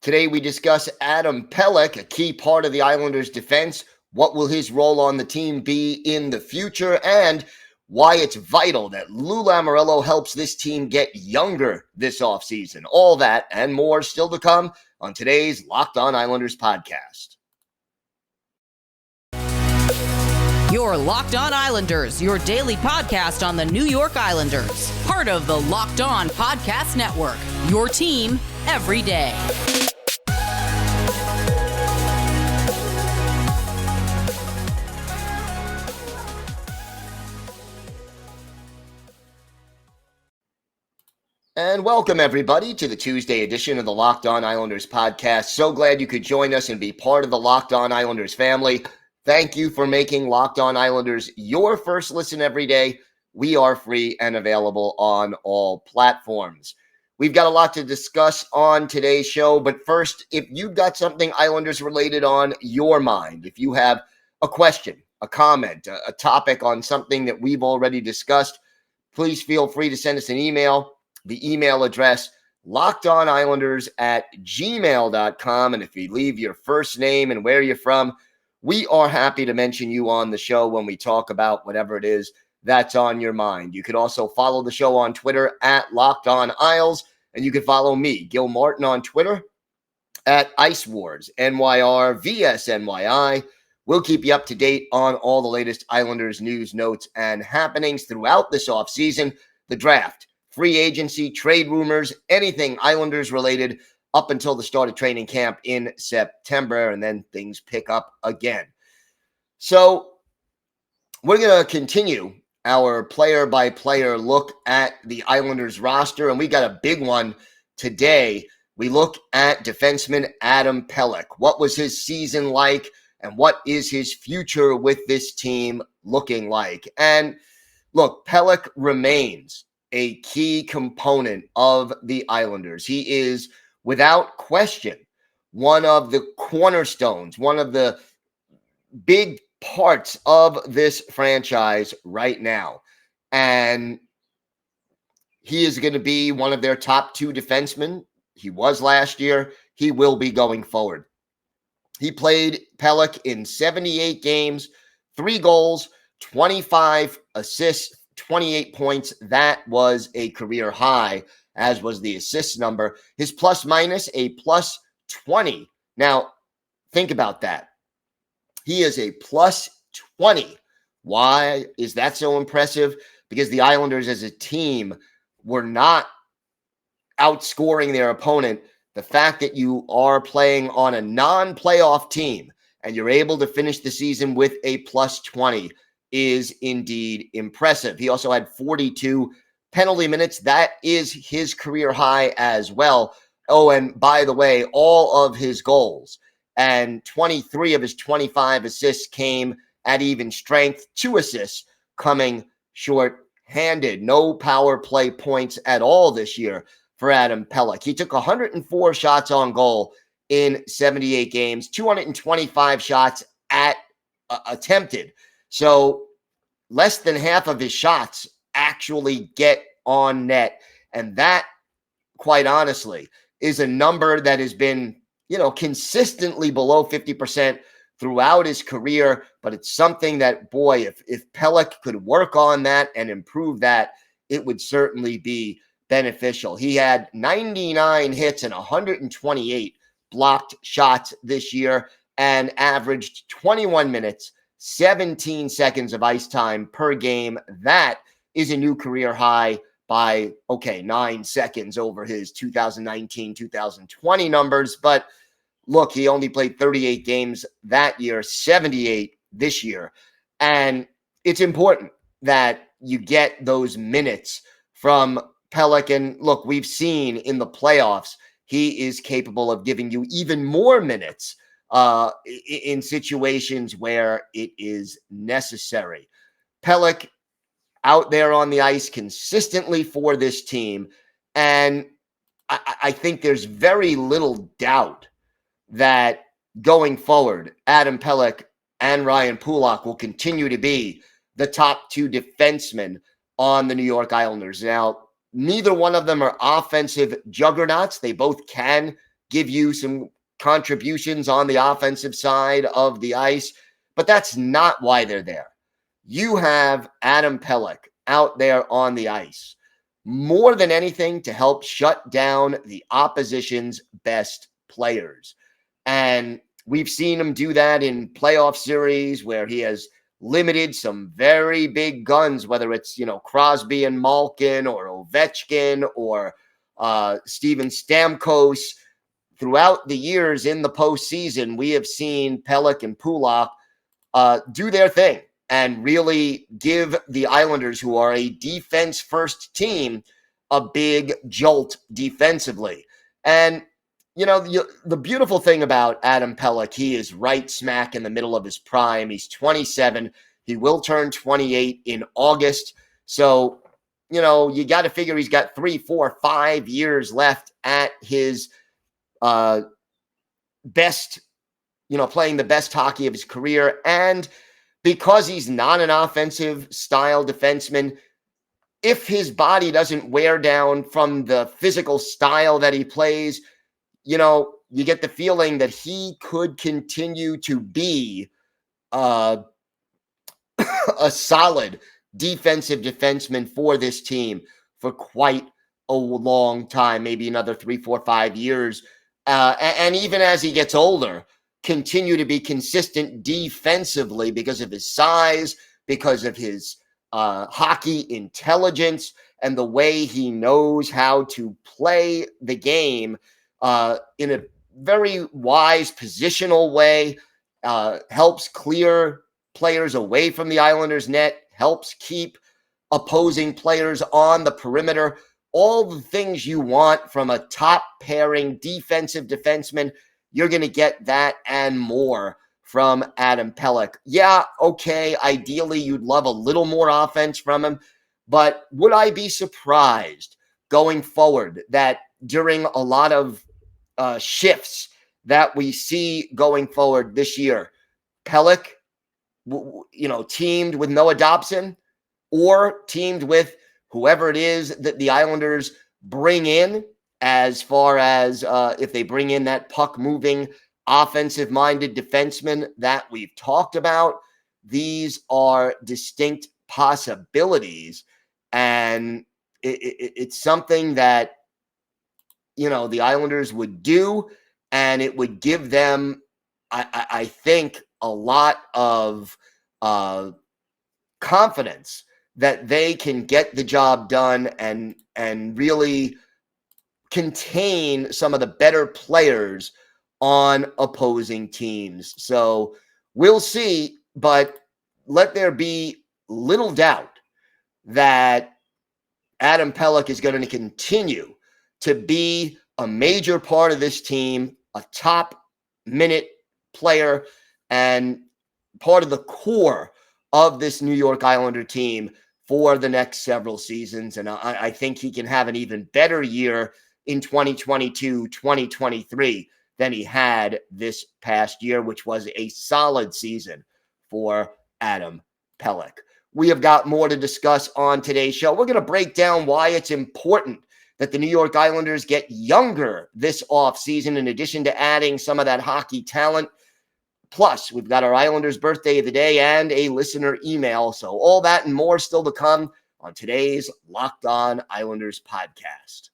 Today we discuss Adam Pelech, a key part of the Islanders' defense. What will his role on the team be in the future, and why it's vital that Lou Lamoriello helps this team get younger this offseason. All that and more still to come on today's Locked On Islanders podcast. Your Locked On Islanders, your daily podcast on the New York Islanders. Part of the Locked On Podcast Network, your team every day. And welcome, everybody, to the Tuesday edition of the Locked On Islanders podcast. So glad you could join us and be part of the Locked On Islanders family. Thank you for making Locked On Islanders your first listen every day. We are free and available on all platforms. We've got a lot to discuss on today's show, but first, if you've got something Islanders related on your mind, if you have a question, a comment, a topic on something that we've already discussed, please feel free to send us an email. The email address, lockedonislanders@gmail.com. And if you leave your first name and where you're from, we are happy to mention you on the show when we talk about whatever it is that's on your mind. You could also follow the show on Twitter at Locked On Isles, and you can follow me, Gil Martin, on Twitter at Ice Wars, NYR, VSNYI. We'll keep you up to date on all the latest Islanders news, notes, and happenings throughout this offseason, the draft, free agency, trade rumors, anything Islanders related up until the start of training camp in September, and then things pick up again. So we're going to continue our player-by-player look at the Islanders roster, and we got a big one today. We look at defenseman Adam Pelech. What was his season like, and what is his future with this team looking like? And look, Pelech remains a key component of the Islanders. He is, without question, one of the cornerstones, one of the big parts of this franchise right now. And he is going to be one of their top two defensemen. He was last year. He will be going forward. He played Pelech in 78 games, 3 goals, 25 assists, 28 points. That was a career high, as was the assist number. His plus minus a plus 20. Now, think about that. He is a plus 20. Why is that so impressive? Because the Islanders as a team were not outscoring their opponent. The fact that you are playing on a non-playoff team and you're able to finish the season with a plus 20 is indeed impressive. He also had 42 penalty minutes. That is his career high as well. Oh, and by the way, all of his goals and 23 of his 25 assists came at even strength. 2 assists coming short-handed. No power play points at all this year for Adam Pelech. He took 104 shots on goal in 78 games, 225 shots attempted. So less than half of his shots actually get on net. And that, quite honestly, is a number that has been, consistently below 50% throughout his career. But it's something that, boy, if Pelech could work on that and improve that, it would certainly be beneficial. He had 99 hits and 128 blocked shots this year and averaged 21 minutes, 17 seconds of ice time per game. That is a new career high by, 9 seconds over his 2019-2020 numbers. But look, he only played 38 games that year, 78 this year. And it's important that you get those minutes from Pelech. And look, we've seen in the playoffs, he is capable of giving you even more minutes in situations where it is necessary. Pelech out there on the ice consistently for this team. And I think there's very little doubt that going forward, Adam Pelech and Ryan Pulock will continue to be the top 2 defensemen on the New York Islanders. Now, neither one of them are offensive juggernauts. They both can give you some contributions on the offensive side of the ice, but that's not why they're there. You have Adam Pelech out there on the ice more than anything to help shut down the opposition's best players. And we've seen him do that in playoff series where he has limited some very big guns, whether it's, Crosby and Malkin or Ovechkin or Steven Stamkos. Throughout the years in the postseason, we have seen Pelech and Pulock do their thing and really give the Islanders, who are a defense-first team, a big jolt defensively. And, the beautiful thing about Adam Pelech, he is right smack in the middle of his prime. He's 27. He will turn 28 in August. So, you got to figure he's got 3, 4, 5 years left at his best, playing the best hockey of his career. And because he's not an offensive style defenseman, if his body doesn't wear down from the physical style that he plays, you get the feeling that he could continue to be a solid defensive defenseman for this team for quite a long time, maybe another 3, 4, 5 years. And even as he gets older, continue to be consistent defensively because of his size, because of his hockey intelligence, and the way he knows how to play the game in a very wise positional way, helps clear players away from the Islanders' net, helps keep opposing players on the perimeter. All the things you want from a top pairing defensive defenseman, you're going to get that and more from Adam Pelech. Yeah, okay, ideally you'd love a little more offense from him, but would I be surprised going forward that during a lot of shifts that we see going forward this year, Pelech, teamed with Noah Dobson or teamed with whoever it is that the Islanders bring in, as far as if they bring in that puck-moving, offensive-minded defenseman that we've talked about, these are distinct possibilities. And it's something that, the Islanders would do, and it would give them, I think, a lot of confidence that they can get the job done and really contain some of the better players on opposing teams. So we'll see, but let there be little doubt that Adam Pelech is going to continue to be a major part of this team, a top minute player, and part of the core of this New York Islander team for the next several seasons. And I think he can have an even better year in 2022, 2023 than he had this past year, which was a solid season for Adam Pelech. We have got more to discuss on today's show. We're going to break down why it's important that the New York Islanders get younger this offseason, in addition to adding some of that hockey talent. Plus, we've got our Islanders birthday of the day and a listener email. So all that and more still to come on today's Locked On Islanders podcast.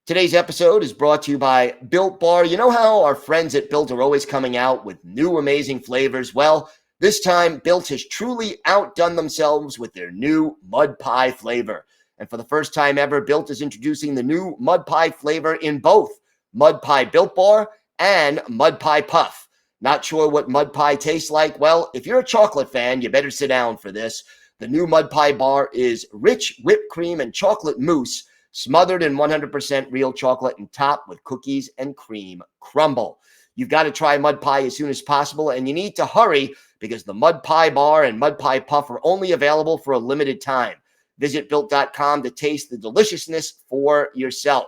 Today's episode is brought to you by Built Bar. You know how our friends at Built are always coming out with new amazing flavors? Well, this time, Built has truly outdone themselves with their new Mud Pie flavor. And for the first time ever, Built is introducing the new Mud Pie flavor in both Mud Pie Built Bar and Mud Pie Puff. Not sure what Mud Pie tastes like? Well, if you're a chocolate fan, you better sit down for this. The new Mud Pie bar is rich whipped cream and chocolate mousse, smothered in 100% real chocolate and topped with cookies and cream crumble. You've got to try Mud Pie as soon as possible, and you need to hurry because the Mud Pie bar and Mud Pie Puff are only available for a limited time. Visit Built.com to taste the deliciousness for yourself.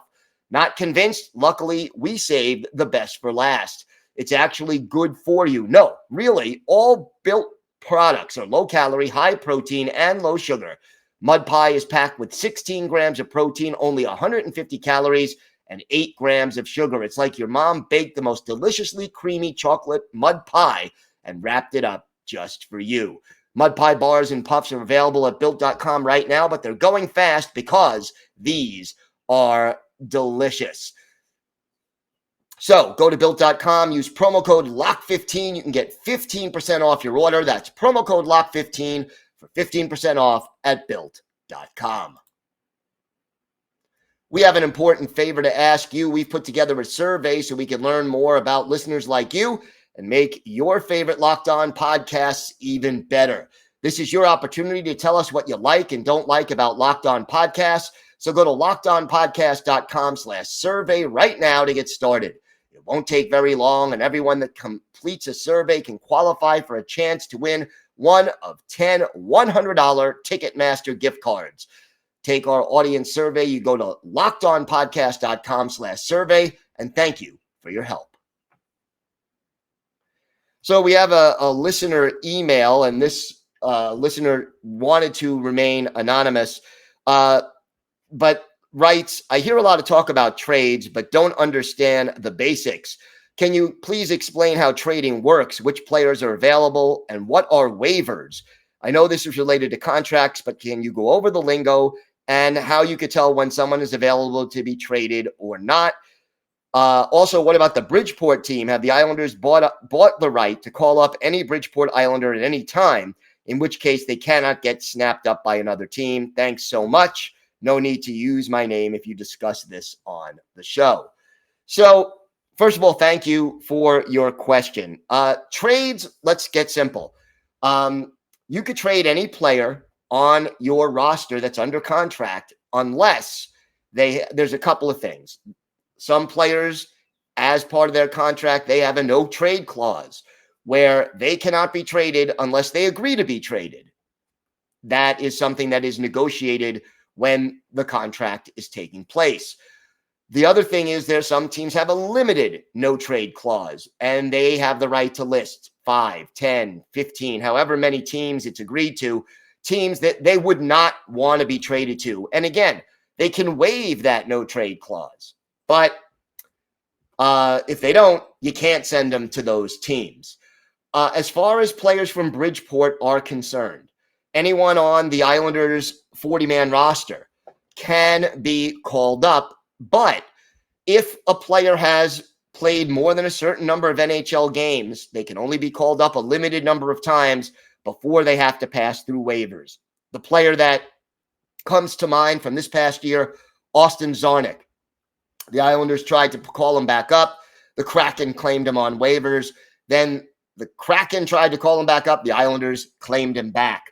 Not convinced? Luckily, we saved the best for last. It's actually good for you. No, really, all Built products are low-calorie, high-protein, and low sugar. Mud Pie is packed with 16 grams of protein, only 150 calories, and 8 grams of sugar. It's like your mom baked the most deliciously creamy chocolate mud pie and wrapped it up just for you. Mud pie bars and puffs are available at Built.com right now, but they're going fast because these are delicious. So go to Built.com, use promo code LOCK15. You can get 15% off your order. That's promo code LOCK15 for 15% off at Built.com. We have an important favor to ask you. We've put together a survey so we can learn more about listeners like you and make your favorite Locked On podcasts even better. This is your opportunity to tell us what you like and don't like about Locked On podcasts. So go to lockedonpodcast.com/survey right now to get started. It won't take very long, and everyone that completes a survey can qualify for a chance to win one of 10 $100 Ticketmaster gift cards. Take our audience survey. You go to lockedonpodcast.com/survey, and thank you for your help. So we have a listener email, and this listener wanted to remain anonymous, but writes, I hear a lot of talk about trades, but don't understand the basics. Can you please explain how trading works, which players are available, and what are waivers? I know this is related to contracts, but can you go over the lingo and how you could tell when someone is available to be traded or not? Also, what about the Bridgeport team? Have the Islanders bought the right to call up any Bridgeport Islander at any time, in which case they cannot get snapped up by another team? Thanks so much. No need to use my name if you discuss this on the show. So, first of all, thank you for your question. Trades, let's get simple. You could trade any player on your roster that's under contract unless there's a couple of things. Some players, as part of their contract, they have a no trade clause where they cannot be traded unless they agree to be traded. That is something that is negotiated when the contract is taking place. The other thing is there's some teams have a limited no trade clause, and they have the right to list 5, 10, 15, however many teams it's agreed to, teams that they would not want to be traded to. And again, they can waive that no trade clause. But if they don't, you can't send them to those teams. As far as players from Bridgeport are concerned, anyone on the Islanders' 40-man roster can be called up. But if a player has played more than a certain number of NHL games, they can only be called up a limited number of times before they have to pass through waivers. The player that comes to mind from this past year, Austin Czarnik. The Islanders tried to call him back up. The Kraken claimed him on waivers. Then the Kraken tried to call him back up. The Islanders claimed him back.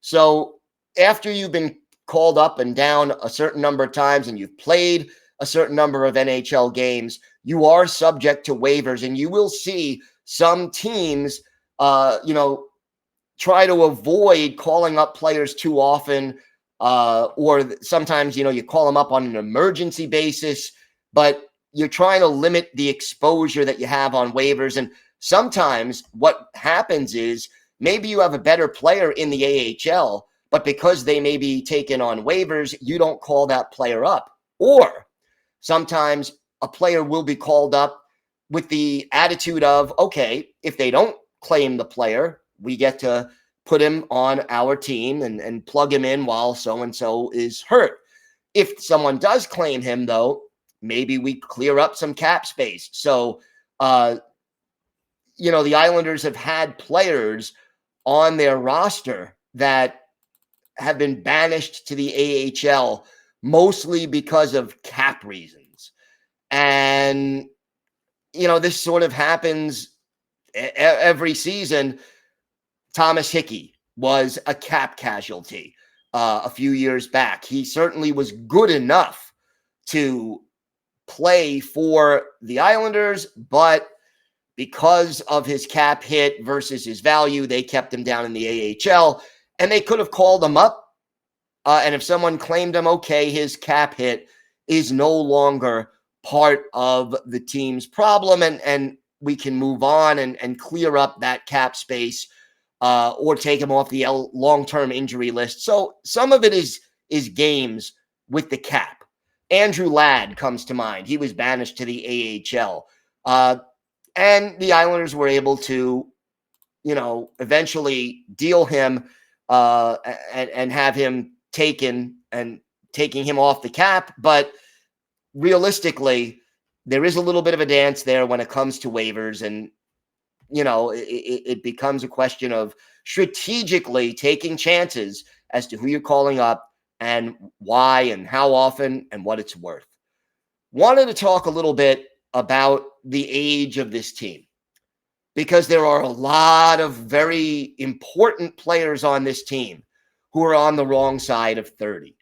So after you've been called up and down a certain number of times and you've played a certain number of NHL games, you are subject to waivers, and you will see some teams, try to avoid calling up players too often, or sometimes, you call them up on an emergency basis, but you're trying to limit the exposure that you have on waivers. And sometimes what happens is maybe you have a better player in the AHL, but because they may be taken on waivers, you don't call that player up. Or sometimes a player will be called up with the attitude of, okay, if they don't claim the player, we get to put him on our team and plug him in while so-and-so is hurt. If someone does claim him, though, maybe we clear up some cap space. So, the Islanders have had players on their roster that have been banished to the AHL mostly because of cap reasons. And, this sort of happens every season. Thomas Hickey was a cap casualty a few years back. He certainly was good enough to play for the Islanders, but because of his cap hit versus his value, they kept him down in the AHL, and they could have called him up. And if someone claimed him, okay, his cap hit is no longer part of the team's problem, and we can move on and clear up that cap space, or take him off the long-term injury list. So some of it is games with the cap. Andrew Ladd comes to mind. He was banished to the AHL. And the Islanders were able to, eventually deal him and have him taking him off the cap. But realistically, there is a little bit of a dance there when it comes to waivers. And, it becomes a question of strategically taking chances as to who you're calling up and why and how often and what it's worth. Wanted to talk a little bit about the age of this team, because there are a lot of very important players on this team who are on the wrong side of 30.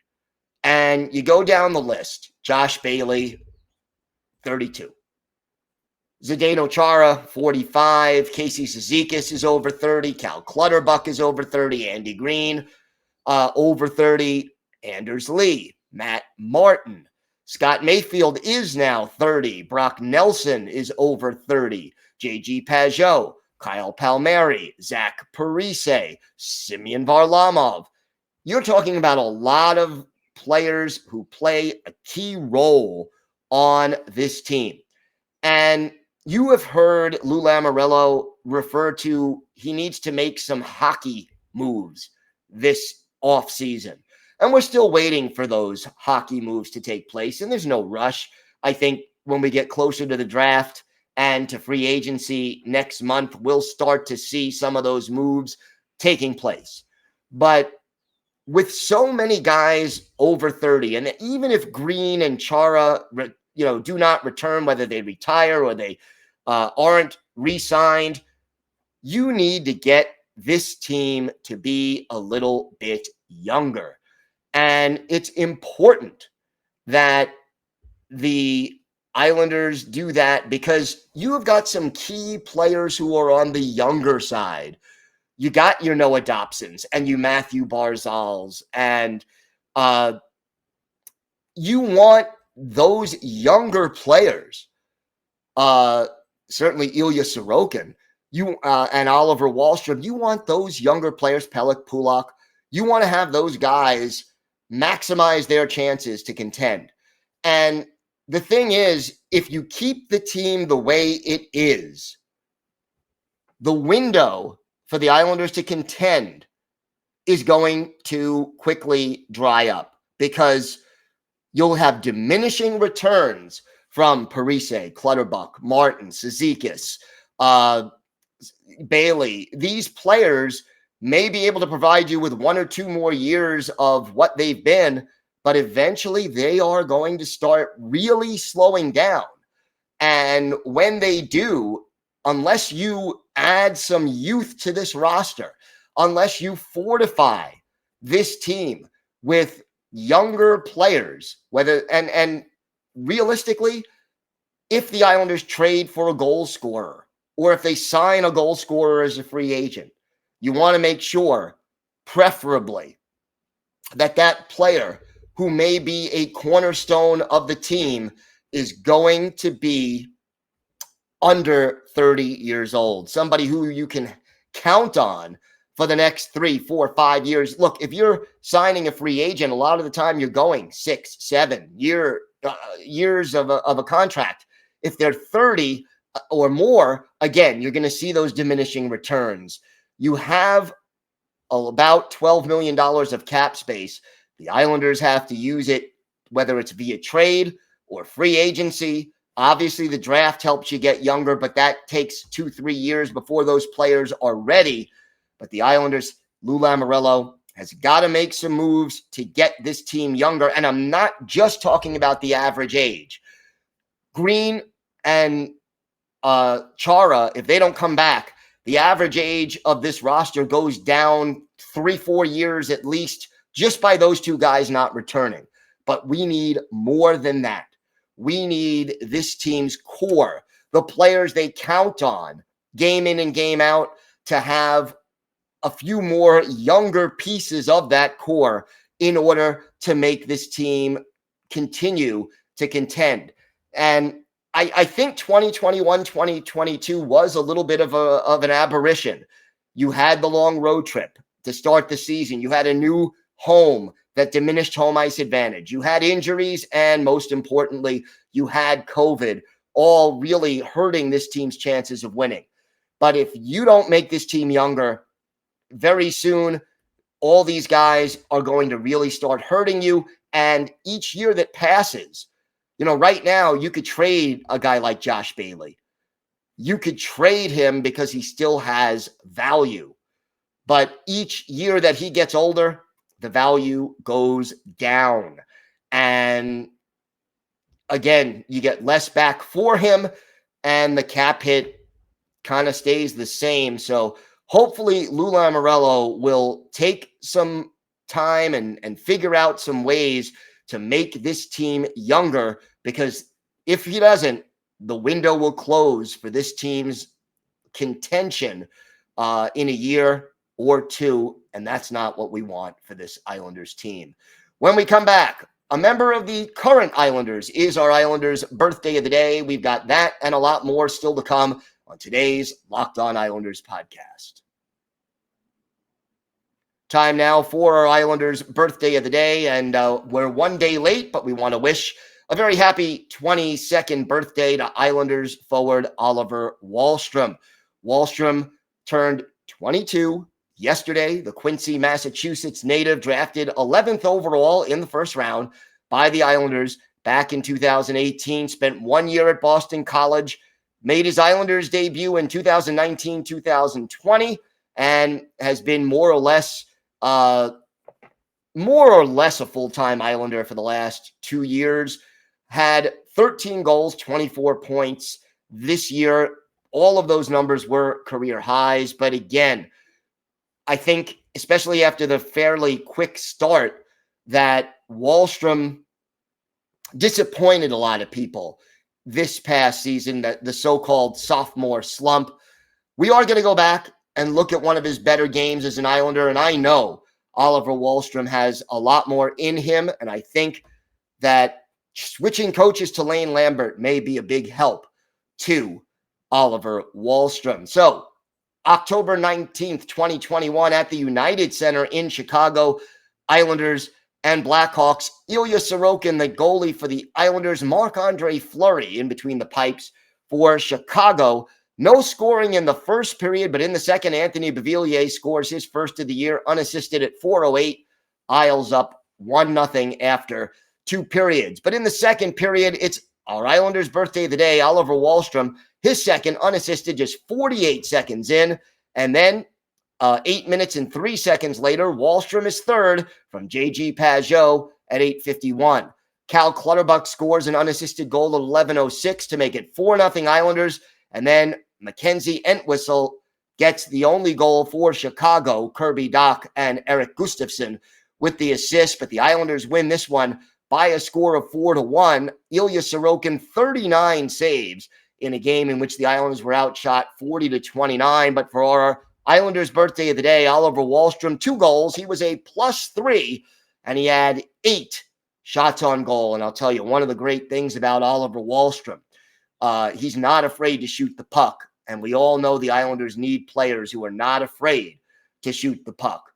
And you go down the list: Josh Bailey, 32. Zdeno Chara, 45. Casey Cizikas is over 30. Cal Clutterbuck is over 30. Andy Green, over 30. Anders Lee, Matt Martin. Scott Mayfield is now 30. Brock Nelson is over 30. J.G. Pajot, Kyle Palmieri, Zach Parise, Semyon Varlamov. You're talking about a lot of players who play a key role on this team. And you have heard Lou Lamoriello refer to he needs to make some hockey moves this offseason. And we're still waiting for those hockey moves to take place. And there's no rush. I think when we get closer to the draft and to free agency next month, we'll start to see some of those moves taking place. But with so many guys over 30, and even if Green and Chara, do not return, whether they retire or they aren't re-signed, you need to get this team to be a little bit younger. And it's important that the Islanders do that, because you have got some key players who are on the younger side. You got your Noah Dobsons and you Matthew Barzals, and you want those younger players, certainly Ilya Sorokin, and Oliver Wahlstrom. You want those younger players, Pelech, Pulock. You want to have those guys maximize their chances to contend. And the thing is, if you keep the team the way it is, the window for the Islanders to contend is going to quickly dry up, because you'll have diminishing returns from Parise, Clutterbuck, Martin, Cizikas, Bailey. These players may be able to provide you with 1 or 2 more years of what they've been, but eventually they are going to start really slowing down. And when they do, unless you add some youth to this roster, unless you fortify this team with younger players, and realistically, if the Islanders trade for a goal scorer, or if they sign a goal scorer as a free agent, you want to make sure, preferably, that player who may be a cornerstone of the team is going to be under 30 years old. Somebody who you can count on for the next 3, 4, 5 years. Look, if you're signing a free agent, a lot of the time you're going 6, 7 years of a contract. If they're 30 or more, again, you're going to see those diminishing returns. You have about $12 million of cap space. The Islanders have to use it, whether it's via trade or free agency. Obviously, the draft helps you get younger, but that takes 2-3 years before those players are ready. But the Islanders, Lou Lamoriello, has got to make some moves to get this team younger. And I'm not just talking about the average age. Green and Chara, if they don't come back, the average age of this roster goes down 3-4 years at least, just by those two guys not returning. But we need more than that. We need this team's core, the players they count on game in and game out, to have a few more younger pieces of that core in order to make this team continue to contend. And I think 2021, 2022 was a little bit of an aberration. You had the long road trip to start the season. You had a new home that diminished home ice advantage. You had injuries, and most importantly, you had COVID, all really hurting this team's chances of winning. But if you don't make this team younger, very soon, all these guys are going to really start hurting you. And each year that passes, right now, you could trade a guy like Josh Bailey. You could trade him because he still has value. But each year that he gets older, the value goes down. And again, you get less back for him, and the cap hit kind of stays the same. So hopefully Lou Lamoriello will take some time and figure out some ways to make this team younger, because if he doesn't, the window will close for this team's contention in a year or two, and that's not what we want for this Islanders team. When we come back, a member of the current Islanders is our Islanders birthday of the day. We've got that and a lot more still to come on today's Locked On Islanders podcast. Time now for our Islanders birthday of the day, and we're one day late, but we want to wish a very happy 22nd birthday to Islanders forward Oliver Wahlstrom. Wahlstrom turned 22 yesterday. The Quincy, Massachusetts native, drafted 11th overall in the first round by the Islanders back in 2018, spent 1 year at Boston College, made his Islanders debut in 2019-2020, and has been more or less a full-time Islander for the last 2 years. Had 13 goals, 24 points this year. All of those numbers were career highs. But again, I think, especially after the fairly quick start, that Wahlstrom disappointed a lot of people this past season, that the so-called sophomore slump. We are going to go back and look at one of his better games as an Islander, and I know Oliver Wahlstrom has a lot more in him, and I think that switching coaches to Lane Lambert may be a big help to Oliver Wahlstrom. So, October 19th, 2021, at the United Center in Chicago, Islanders and Blackhawks. Ilya Sorokin, the goalie for the Islanders. Marc-Andre Fleury in between the pipes for Chicago. No scoring in the first period, but in the second, Anthony Beauvillier scores his first of the year, unassisted at 4:08. Isles up 1-0 after 2 periods. But in the second period, it's our Islanders' birthday of the day, Oliver Wahlstrom, his second, unassisted, just 48 seconds in. And then 8 minutes and 3 seconds later, Wahlstrom is third from J.G. Pageau at 8:51. Cal Clutterbuck scores an unassisted goal at 11:06 to make it 4-0 Islanders. And then Mackenzie Entwistle gets the only goal for Chicago. Kirby Dach and Eric Gustafsson with the assist. But the Islanders win this one by a score of 4-1. Ilya Sorokin, 39 saves in a game in which the Islanders were outshot 40-29. But for our Islanders' birthday of the day, Oliver Wahlstrom, 2 goals. He was a +3, and he had 8 shots on goal. And I'll tell you, one of the great things about Oliver Wahlstrom, he's not afraid to shoot the puck. And we all know the Islanders need players who are not afraid to shoot the puck.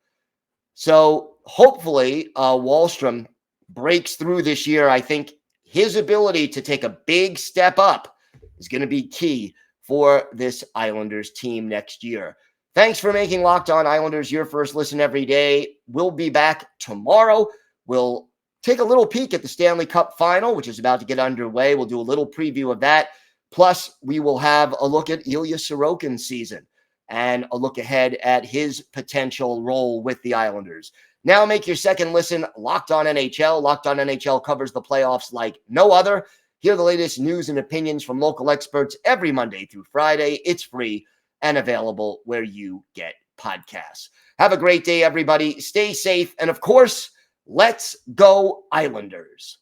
So hopefully Wahlstrom breaks through this year. I think his ability to take a big step up is going to be key for this Islanders team next year. Thanks for making Locked On Islanders your first listen every day. We'll be back tomorrow. We'll take a little peek at the Stanley Cup final, which is about to get underway. We'll do a little preview of that. Plus, we will have a look at Ilya Sorokin's season and a look ahead at his potential role with the Islanders. Now make your second listen Locked On NHL. Locked On NHL covers the playoffs like no other. Hear the latest news and opinions from local experts every Monday through Friday. It's free and available where you get podcasts. Have a great day, everybody. Stay safe. And of course, let's go Islanders.